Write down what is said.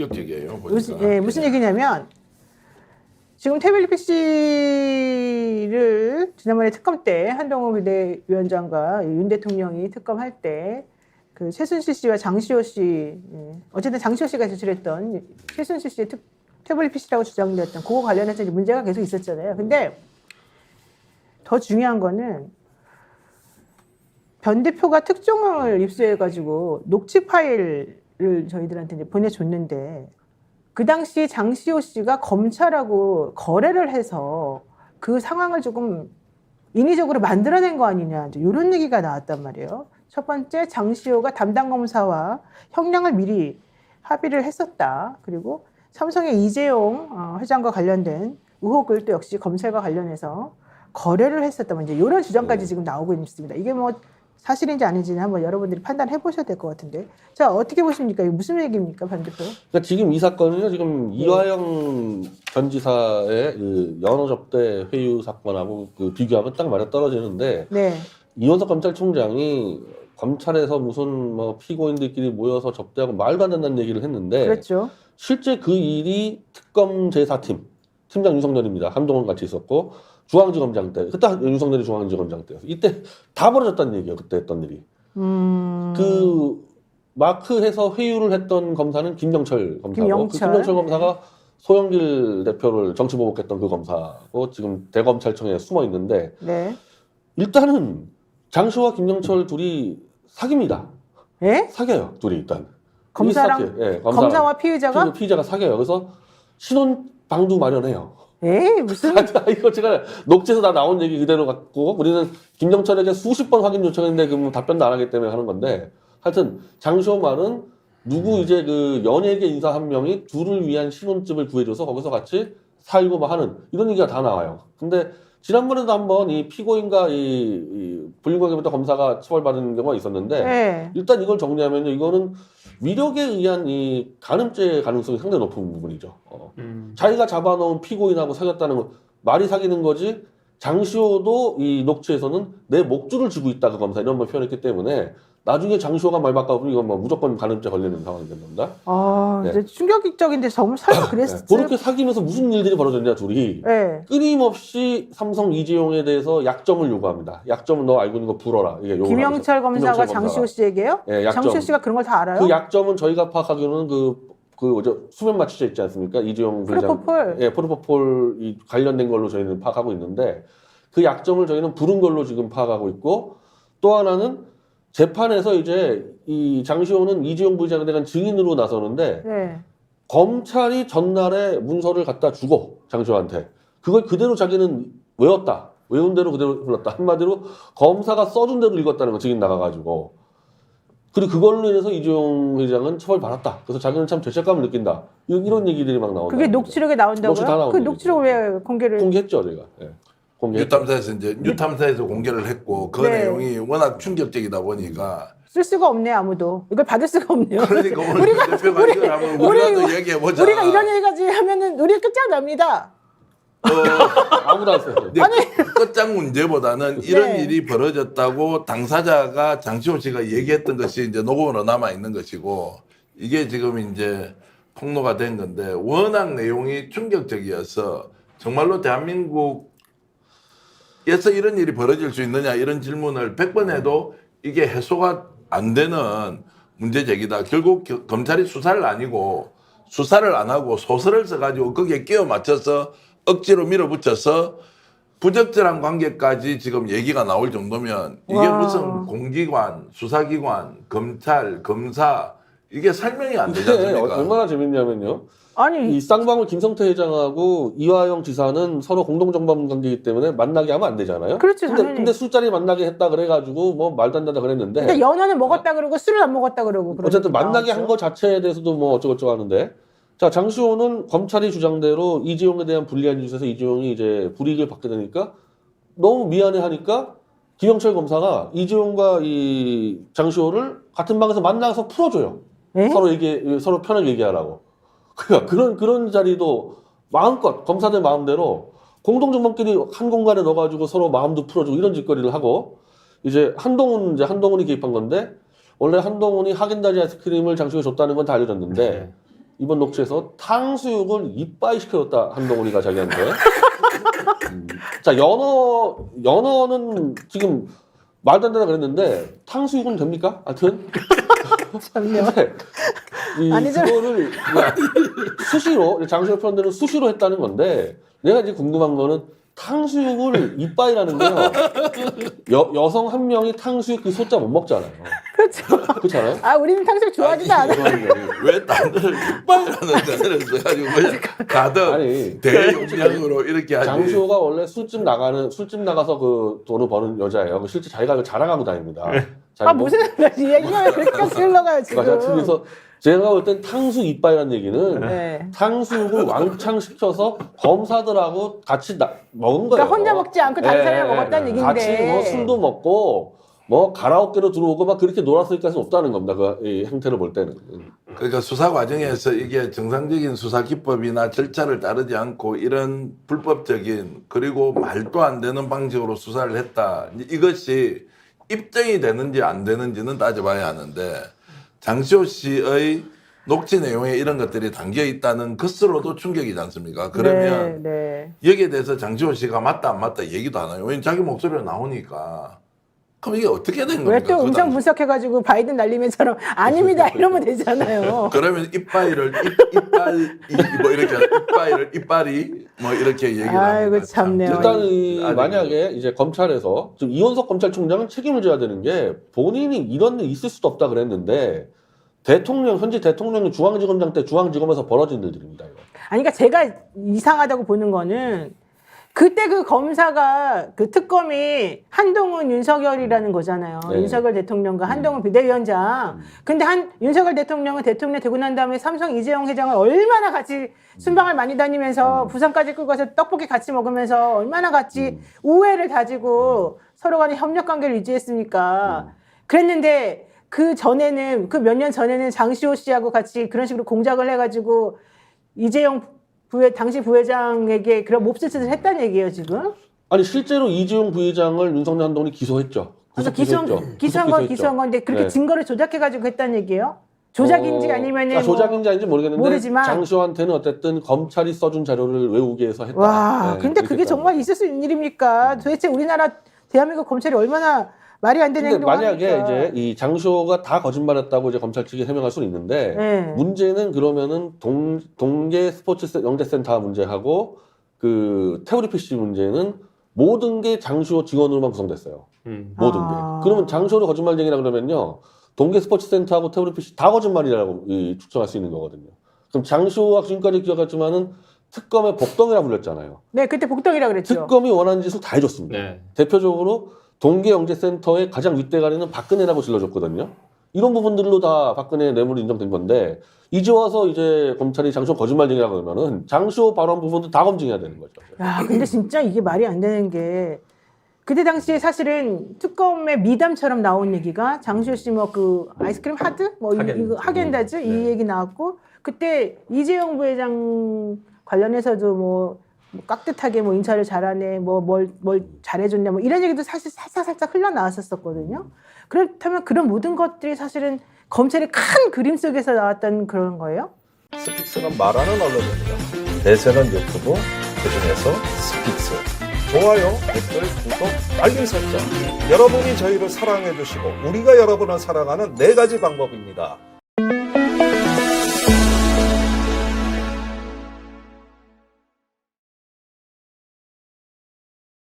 충격적이에요. 무슨 얘기냐면 지금 태블릿 PC를 지난번에 특검 때 한동훈 비대위원장과 윤 대통령이 특검할 때 그 최순실 씨와 장시호 씨, 어쨌든 장시호 씨가 제출했던 최순실 씨의 태블릿 PC라고 주장되었던 그거 관련해서 이제 문제가 계속 있었잖아요. 근데 더 중요한 거는 변 대표가 특종을 입수해가지고 녹취 파일을 저희들한테 이제 보내줬는데 그 당시 장시호 씨가 검찰하고 거래를 해서 그 상황을 조금 인위적으로 만들어낸 거 아니냐 이런 얘기가 나왔단 말이에요. 첫 번째 장시호가 담당 검사와 형량을 미리 합의를 했었다. 그리고 삼성의 이재용 회장과 관련된 의혹을 또 역시 검찰과 관련해서 거래를 했었다. 이제 이런 주장까지 지금 나오고 있습니다. 이게 뭐 사실인지 아닌지는 한번 여러분들이 판단해 보셔야 될 것 같은데. 자, 어떻게 보십니까? 이게 무슨 얘기입니까, 반 대표? 그러니까 지금 이 사건은요, 지금 이화영 전 지사의 그 연호 접대 회유 사건하고 그 비교하면 딱 맞아 떨어지는데, 네. 이원석 검찰총장이 검찰에서 무슨 뭐 피고인들끼리 모여서 접대하고 말도 안 된다는 얘기를 했는데, 그렇죠. 실제 그 일이 특검 제4팀 팀장 윤석열입니다. 한동훈 같이 있었고 중앙지검장 때, 그때 윤석열이 중앙지검장 때였어. 이때 다 벌어졌다는 얘기예요. 그때 했던 일이. 그 마크해서 회유를 했던 검사는 김영철 검사고, 그 김영철 검사가 소영길 대표를 정치보복했던 그 검사고 지금 대검찰청에 숨어 있는데, 네. 일단은 장시호와 김영철 둘이 사깁니다. 예? 사겨요, 둘이 일단. 검사랑 예, 검사와 피의자가? 피의자가 사겨요. 그래서 신혼방도 마련해요. 에이, 무슨? 이거 제가 녹취에서 다 나온 얘기 그대로 갖고, 우리는 김정철에게 수십 번 확인 요청했는데 그 답변도 안 하기 때문에 하는 건데, 하여튼 장시호 말은 누구 이제 그 연예계 인사 한 명이 둘을 위한 신혼집을 구해줘서 거기서 같이 살고 막 하는 이런 얘기가 다 나와요. 근데 지난번에도 한번 이 피고인과 이 불륜관계부터 검사가 처벌받은 경우가 있었는데, 네. 일단 이걸 정리하면요, 이거는 위력에 의한 이 간음죄 가능성이 상당히 높은 부분이죠. 자기가 잡아놓은 피고인하고 사귀었다는 건 말이 사귀는 거지, 장시호도 이 녹취에서는 내 목줄을 쥐고 있다, 그 검사 이런 걸 표현했기 때문에 나중에 장시호가 말 바꿔보면 이건 뭐 무조건 간음죄 걸리는 상황이 된 겁니다. 아, 네. 이제 충격적인데 정말 설마 그랬어요? 그렇게 사귀면서 무슨 일들이 벌어졌냐, 둘이. 네. 끊임없이 삼성 이재용에 대해서 약점을 요구합니다. 약점은 너 알고 있는 거 불어라. 이게 김영철 검사가 장시호 씨에게요? 네, 약점. 장시호 씨가 그런 걸 다 알아요? 그 약점은 저희가 파악하기로는 수면 마취제 있지 않습니까? 이재용 부회장. 프로포폴. 예, 프로포폴 관련된 걸로 저희는 파악하고 있는데, 그 약점을 저희는 부른 걸로 지금 파악하고 있고, 또 하나는 재판에서 이제 이 장시호는 이재용 부회장에 대한 증인으로 나서는데, 네. 검찰이 전날에 문서를 갖다 주고 장시호한테 그걸 그대로 자기는 외웠다. 외운 대로 그대로 불렀다. 한마디로 검사가 써준 대로 읽었다는 거, 증인 나가가지고. 그리고 그걸로 인해서 이재용 회장은 처벌받았다. 그래서 자기는 참 죄책감을 느낀다. 이런 얘기들이 막 나온다. 그게 녹취록에 나온다고요? 녹취 다 나온 그 얘기죠. 녹취록 왜 공개를? 공개했죠, 저희가. 예. 공개했죠. 뉴탐사에서 공개를 했고 그 네. 내용이 워낙 충격적이다 보니까 쓸 수가 없네, 아무도. 이걸 받을 수가 없네요. 그러니까 오늘 대표가 이걸 하면 우리라도 얘기해 보자. 우리가 이런 얘기까지 하면은 우리 끝장납니다. 아무도 안 썼어요. 끝장 문제보다는 이런 네. 일이 벌어졌다고 당사자가 장시호 씨가 얘기했던 것이 이제 녹음으로 남아 있는 것이고, 이게 지금 이제 폭로가 된 건데, 워낙 내용이 충격적이어서 정말로 대한민국에서 이런 일이 벌어질 수 있느냐 이런 질문을 100번 해도 이게 해소가 안 되는 문제 제기다. 결국 검찰이 수사를 안 하고 소설을 써가지고 거기에 끼워 맞춰서 억지로 밀어붙여서 부적절한 관계까지 지금 얘기가 나올 정도면 이게 와. 무슨 공기관, 수사기관, 검찰, 검사 이게 설명이 안 되지 이게 않습니까? 얼마나 재밌냐면요. 아니, 이 쌍방울 김성태 회장하고 이화영 지사는 서로 공동정범 관계이기 때문에 만나게 하면 안 되잖아요. 그렇죠, 당연히. 근데 술자리 만나게 했다 그래가지고 뭐 말도 안 된다 그랬는데. 근데 연어는 먹었다 그러고 술을 안 먹었다 그러고. 어쨌든 그러니까. 만나게 한 거 자체에 대해서도 뭐 어쩌고저쩌고 하는데, 자, 장시호는 검찰이 주장대로 이재용에 대한 불리한 짓에서 이재용이 이제 불이익을 받게 되니까 너무 미안해하니까 김영철 검사가 이재용과 이 장시호를 같은 방에서 만나서 풀어줘요. 에? 서로 편하게 얘기하라고. 그러니까 그런 자리도 마음껏 검사들 마음대로 공동정범끼리 한 공간에 넣어가지고 서로 마음도 풀어주고 이런 짓거리를 하고, 이제 한동훈이 개입한 건데, 원래 한동훈이 하겐다즈 아이스크림을 장시호에 줬다는 건 다 알려졌는데, 이번 녹취에서 탕수육을 이빠이 시켜줬다 한동훈이가 자기한테. 자 연어는 지금 말도 안 된다 그랬는데 탕수육은 됩니까? 하여튼 참요. 근데 아니죠. 그거를 수시로 장시호 표현대로 수시로 했다는 건데 내가 이제 궁금한 거는 탕수육을 이빠이라는 게요. 여성 한 명이 탕수육 그 소자 못 먹잖아요. 그렇죠. 그렇잖아요. 아, 우리는 탕수육 좋아하지도 않아. 왜 다들 이빨이라는 단어를 써가지고 그냥 다들 아니 대용량으로 이렇게 하지. 장시호가 원래 술집 나가서 그 돈을 버는 여자예요. 실제 자기가 그 자랑하고 다닙니다. 아, 무슨 얘기가 왜 그렇게 흘러가요, 지금. 그래서 제가 볼 땐 탕수육 이빠이라는 얘기는 네. 탕수육을 왕창 시켜서 검사들하고 같이 먹은 거예요. 그러니까 혼자 먹지 않고 다른 사람이 먹었다는 얘기인데. 같이 뭐 술도 먹고 뭐 가라오케로 들어오고 막 그렇게 놀았을 까지는 없다는 겁니다. 이 행태를 볼 때는. 그러니까 수사 과정에서 이게 정상적인 수사 기법이나 절차를 따르지 않고 이런 불법적인 그리고 말도 안 되는 방식으로 수사를 했다. 이것이 입증이 되는지 안 되는지는 따져봐야 하는데 장시호 씨의 녹취 내용에 이런 것들이 담겨 있다는 것으로도 충격이지 않습니까? 그러면 네. 여기에 대해서 장시호 씨가 맞다 안 맞다 얘기도 안 해요. 왜냐면 자기 목소리가 나오니까. 그럼 이게 어떻게 된 겁니까? 왜 또 그 음성 당시? 분석해가지고 바이든 날리면처럼 아닙니다 이러면 되잖아요. 그러면 이빨이 뭐 이렇게 얘기를 아이고, 합니다. 참네요. 일단 만약에 이제 검찰에서 지금 이원석 검찰총장은 책임을 져야 되는 게 본인이 이런 일 있을 수도 없다 그랬는데 현재 대통령이 중앙지검장 때 중앙지검에서 벌어진 일들입니다. 이거. 아니, 그러니까 제가 이상하다고 보는 거는 그때 그 검사가 그 특검이 한동훈 윤석열이라는 거잖아요. 네. 윤석열 대통령과 한동훈 비대위원장. 근데 윤석열 대통령은 대통령 되고 난 다음에 삼성 이재용 회장을 얼마나 같이 순방을 많이 다니면서 부산까지 끌고 가서 떡볶이 같이 먹으면서 얼마나 같이 우애를 다지고 서로 간에 협력 관계를 유지했습니까? 그랬는데 그 전에는 그 몇 년 전에는 장시호 씨하고 같이 그런 식으로 공작을 해가지고 이재용 당시 부회장에게 그런 몹쓸 짓을 했다는 얘기예요, 지금? 아니 실제로 이재용 부회장을 윤석열 한동훈이 기소했죠. 그래서 기소한 건데 그렇게 네. 증거를 조작해가지고 했다는 얘기예요? 조작인지 아니면은 조작인지 아닌지 모르겠는데 모르지만 장시호한테는 어쨌든 검찰이 써준 자료를 외우기 위해서 했다. 와, 네, 근데 그게 그렇게 정말 있을 수 있는 일입니까? 도대체 우리나라 대한민국 검찰이 얼마나 말이 안 되는 근데 행동을 만약에 합니까? 이제 이 장시호가 다 거짓말했다고 이제 검찰 측이 해명할 수는 있는데 네. 문제는 그러면은 동계 스포츠 영재센터 문제하고 그 태우리 PC 문제는 모든 게 장시호 직원으로만 구성됐어요. 모든 게. 그러면 장시호를 거짓말쟁이라 그러면요. 동계 스포츠 센터하고 태우리 PC 다 거짓말이라고 추정할 수 있는 거거든요. 그럼 장시호가 지금까지 기억하지만은 특검의 복덩이라 불렸잖아요. 네, 그때 복덩이라 그랬죠. 특검이 원하는 짓을 다 해줬습니다. 네. 대표적으로 동계영재센터의 가장 윗대가리는 박근혜라고 질러줬거든요. 이런 부분들로 다 박근혜 뇌물이 인정된 건데 이제 와서 이제 검찰이 장시호 거짓말쟁이라고 그러면은 장시호 발언 부분도 다 검증해야 되는 거죠. 야, 근데 진짜 이게 말이 안 되는 게 그때 당시에 사실은 특검의 미담처럼 나온 얘기가 장시호 씨 뭐 그 아이스크림 하드 뭐 이거 하겐다즈 네. 이 얘기 나왔고 그때 이재용 부회장 관련해서도 뭐 깍듯하게 뭐 인사를 잘하네 뭘 잘해줬냐 뭐 이런 얘기도 사실 살짝 흘러나왔었거든요. 그렇다면 그런 모든 것들이 사실은 검찰의 큰 그림 속에서 나왔다는 그런 거예요? 스픽스는 말하는 언론입니다. 대세는 유튜브, 그중에서 스픽스. 좋아요, 댓글, 구독, 알림 설정. 여러분이 저희를 사랑해 주시고 우리가 여러분을 사랑하는 4가지 방법입니다.